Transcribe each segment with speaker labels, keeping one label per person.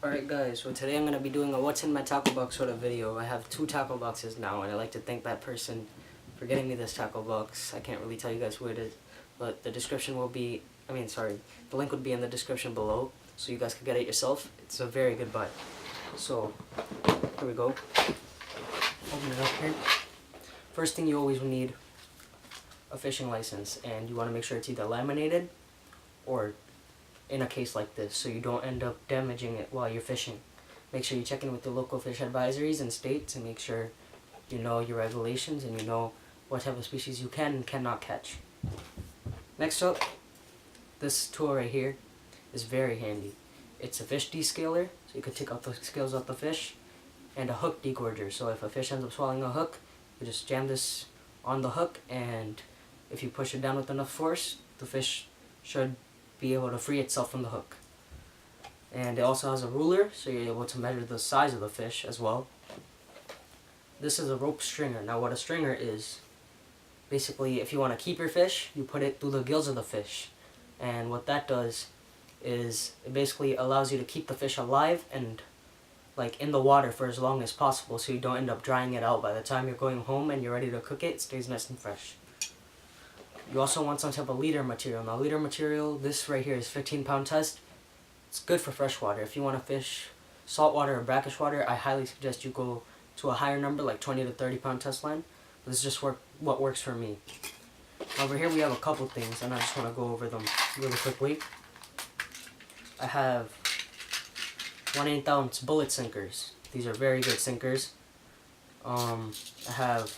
Speaker 1: Alright guys, so today I'm going to be doing a what's in my tackle box sort of video. I have 2 tackle boxes now, and I'd like to thank that person for getting me this tackle box. I can't really tell you guys who it is, but the description will be, the link would be in the description below, so you guys can get it yourself. It's a very good buy. So, here we go. Open it up here. First thing you always need, a fishing license, and you want to make sure it's either laminated or in a case like this, so you don't end up damaging it while you're fishing. Make sure you check in with the local fish advisories and states and make sure you know your regulations and you know what type of species you can and cannot catch. Next up, this tool right here is very handy. It's a fish descaler, so you can take out the scales off the fish, and a hook degorger, so if a fish ends up swallowing a hook, you just jam this on the hook, and if you push it down with enough force, the fish should be able to free itself from the hook. And it also has a ruler, so you're able to measure the size of the fish as well. This is a rope stringer. Now what a stringer is, basically if you want to keep your fish, you put it through the gills of the fish. And what that does is it basically allows you to keep the fish alive and like in the water for as long as possible, so you don't end up drying it out. By the time you're going home and you're ready to cook it, it stays nice and fresh. You also want some type of leader material. Now leader material, this right here is 15-pound test. It's good for freshwater. If you want to fish saltwater or brackish water, I highly suggest you go to a higher number, like 20 to 30-pound test line. This is just what works for me. Over here we have a couple things, and I just want to go over them really quickly. I have 1/8 ounce bullet sinkers. These are very good sinkers. I have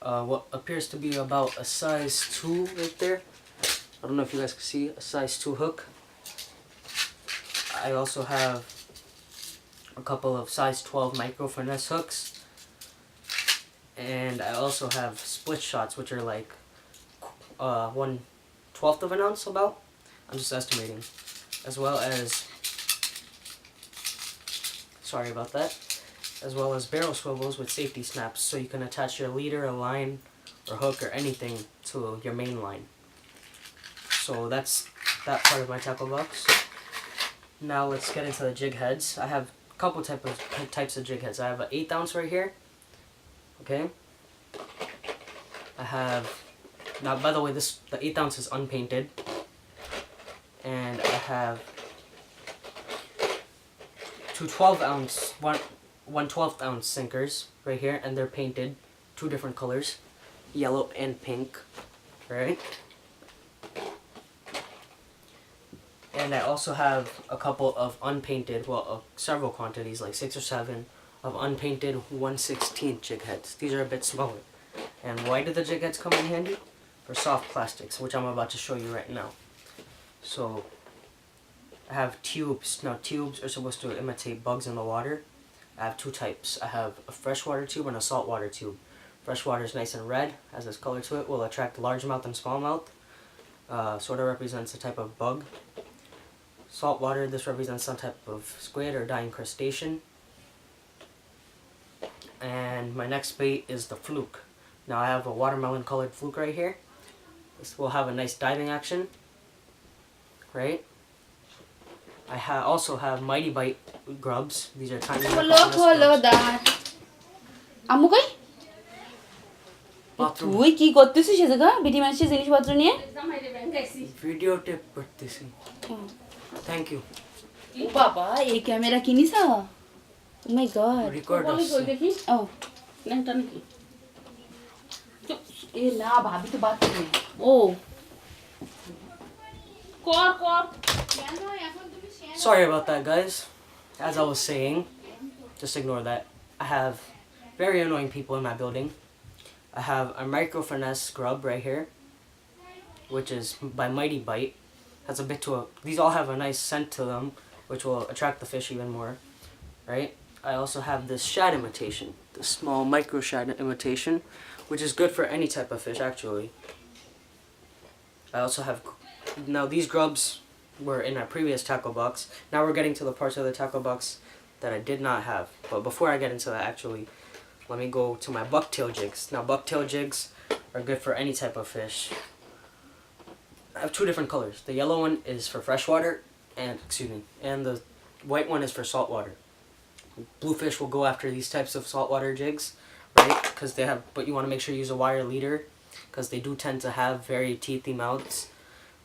Speaker 1: what appears to be about a size 2 right there. I don't know if you guys can see, a size 2 hook. I also have a couple of size 12 micro finesse hooks. And I also have split shots, which are like 1/12 of an ounce about. I'm just estimating. As well as, sorry about that. As well as barrel swivels with safety snaps, so you can attach your leader, a line, or hook, or anything to your main line. So that's that part of my tackle box. Now let's get into the jig heads. I have a couple types of jig heads. I have an 1/8 ounce right here. Okay. I have, now by the way, the 1/8 ounce is unpainted. And I have 2 12-ounce, 1/12 ounce sinkers right here, and they're painted 2 different colors, yellow and pink, right? And I also have a couple of unpainted, several quantities, like 6 or 7 of unpainted 1/16 jig heads. These are a bit smaller. And why do the jig heads come in handy? For soft plastics, which I'm about to show you right now. So I have tubes. Now tubes are supposed to imitate bugs in the water. I have 2 types. I have a freshwater tube and a saltwater tube. Freshwater is nice and red, has this color to it, will attract largemouth and smallmouth. Sort of represents a type of bug. Saltwater, this represents some type of squid or dying crustacean. And my next bait is the fluke. Now I have a watermelon colored fluke right here. This will have a nice diving action, right? I also have Mighty Bite grubs. These are tiny grubs.
Speaker 2: তুই কি করতেছিস এই জায়গা বিটি মাসি জিনিসপত্র নিয়ে
Speaker 1: video tape করতেছি থ্যাংক ইউ
Speaker 2: ও বাবা এই ক্যামেরা কিনিস ও মাই গড
Speaker 1: রেকর্ড আছে
Speaker 2: ও ল্যাংটা নাকি এ না ভাবি তো বাদ দে ও কর কর
Speaker 1: Sorry about that, guys. As I was saying, just ignore that. I have very annoying people in my building. I have a micro finesse grub right here, which is by Mighty Bite. Has a bit to a. These all have a nice scent to them, which will attract the fish even more, right? I also have this shad imitation, the small micro shad imitation, which is good for any type of fish actually. I also have, now these grubs were in a previous tackle box. Now we're getting to the parts of the tackle box that I did not have. But before I get into that, actually, let me go to my bucktail jigs. Now bucktail jigs are good for any type of fish. I have 2 different colors. The yellow one is for freshwater, and the white one is for saltwater. Bluefish will go after these types of saltwater jigs, right? Because they have, but you want to make sure you use a wire leader, because they do tend to have very teethy mouths,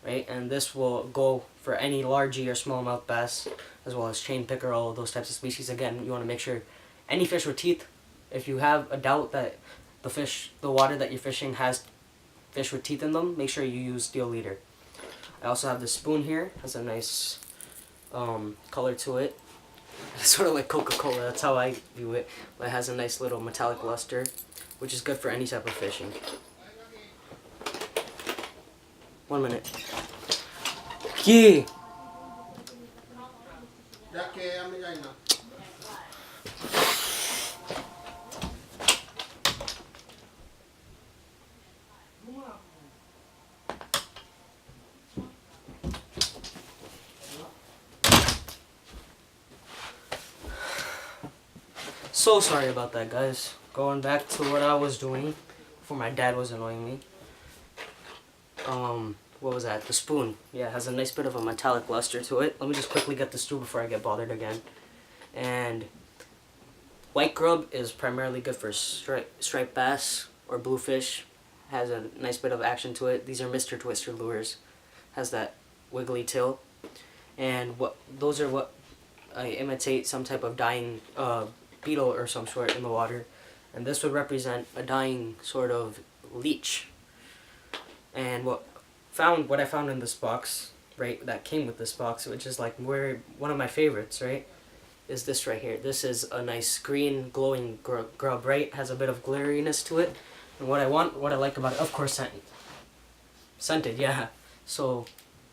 Speaker 1: right? And this will go for any largie or smallmouth bass, as well as chain pickerel, those types of species. Again, you want to make sure any fish with teeth. If you have a doubt that the water that you're fishing has fish with teeth in them, make sure you use steel leader. I also have this spoon here. Has a nice color to it. It's sort of like Coca-Cola, that's how I view it. But it has a nice little metallic luster, which is good for any type of fishing. 1 minute. Yeah. So sorry about that, guys. Going back to what I was doing before my dad was annoying me. What was that? The spoon. Yeah, it has a nice bit of a metallic luster to it. Let me just quickly get this through before I get bothered again. And white grub is primarily good for striped bass or bluefish. Has a nice bit of action to it. These are Mr. Twister lures. Has that wiggly tail. And those are what I imitate some type of dying beetle or some sort in the water, and this would represent a dying sort of leech. And what I found in this box, right, that came with this box, which is like one of my favorites, right, is this right here. This is a nice green glowing grub, right? Has a bit of glitteriness to it, and what I like about it, of course, scented, yeah. So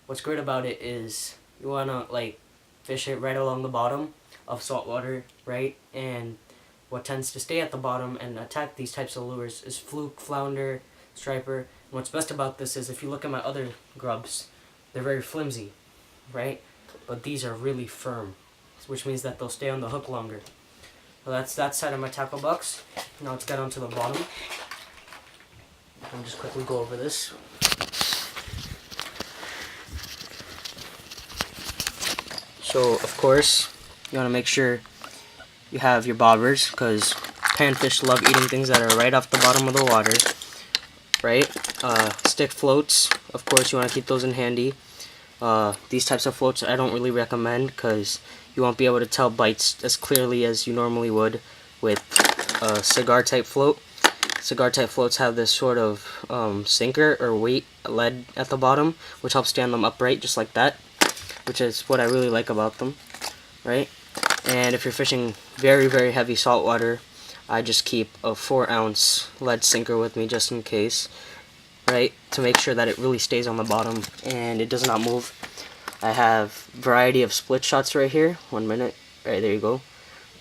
Speaker 1: what's great about it is you wanna like fish it right along the bottom of salt water, right? And what tends to stay at the bottom and attack these types of lures is fluke, flounder, striper. And what's best about this is if you look at my other grubs, they're very flimsy, right? But these are really firm, which means that they'll stay on the hook longer. So that's that side of my tackle box. Now let's get onto the bottom. I'll just quickly go over this. So, of course, you want to make sure you have your bobbers, because panfish love eating things that are right off the bottom of the water, right? Stick floats, of course, you want to keep those in handy. These types of floats I don't really recommend, because you won't be able to tell bites as clearly as you normally would with a cigar type float. Cigar type floats have this sort of sinker or weight lead at the bottom, which helps stand them upright just like that, which is what I really like about them, right? And if you're fishing very, very heavy saltwater, I just keep a 4-ounce lead sinker with me just in case, right? To make sure that it really stays on the bottom and it does not move. I have a variety of split shots right here. 1 minute. Right, there you go.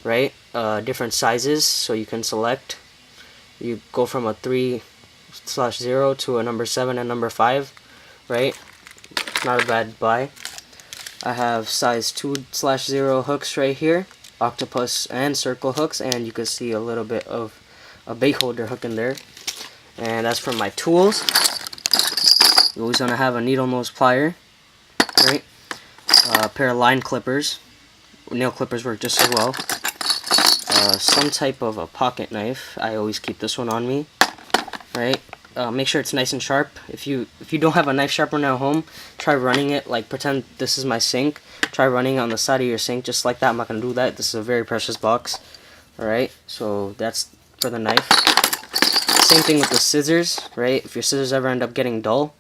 Speaker 1: Right? Different sizes, so you can select. You go from a 3/0 to a number 7 and number 5, right? Not a bad buy. I have size 2/0 hooks right here, octopus and circle hooks, and you can see a little bit of a bait holder hook in there. And as for my tools, you always want to have a needle nose plier, right? A pair of line clippers, nail clippers work just as well. Some type of a pocket knife. I always keep this one on me, right? Make sure it's nice and sharp. If you don't have a knife sharpener at home, try running it, like pretend this is my sink. Try running it on the side of your sink just like that. I'm not going to do that. This is a very precious box. Alright, so that's for the knife. Same thing with the scissors, right? If your scissors ever end up getting dull,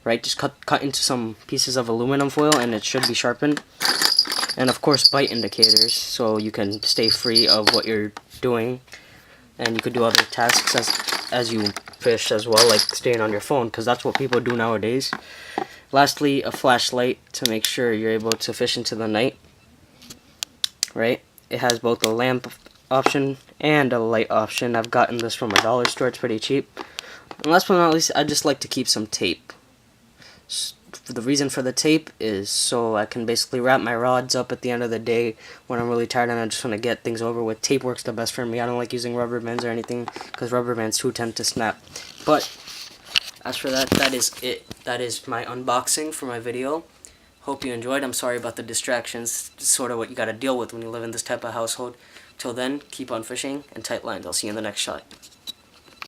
Speaker 1: right, just cut into some pieces of aluminum foil and it should be sharpened. And of course bite indicators, so you can stay free of what you're doing. And you could do other tasks as you fish as well, like staying on your phone, because that's what people do nowadays. Lastly, a flashlight to make sure you're able to fish into the night, right? It has both a lamp option and a light option. I've gotten this from a dollar store, it's pretty cheap. And last but not least, I just like to keep some tape. The reason for the tape is so I can basically wrap my rods up at the end of the day when I'm really tired and I just want to get things over with. Tape works the best for me. I don't like using rubber bands or anything because rubber bands too tend to snap. But as for that, that is it. That is my unboxing for my video. Hope you enjoyed. I'm sorry about the distractions. It's sort of what you got to deal with when you live in this type of household. Till then, keep on fishing and tight lines. I'll see you in the next shot.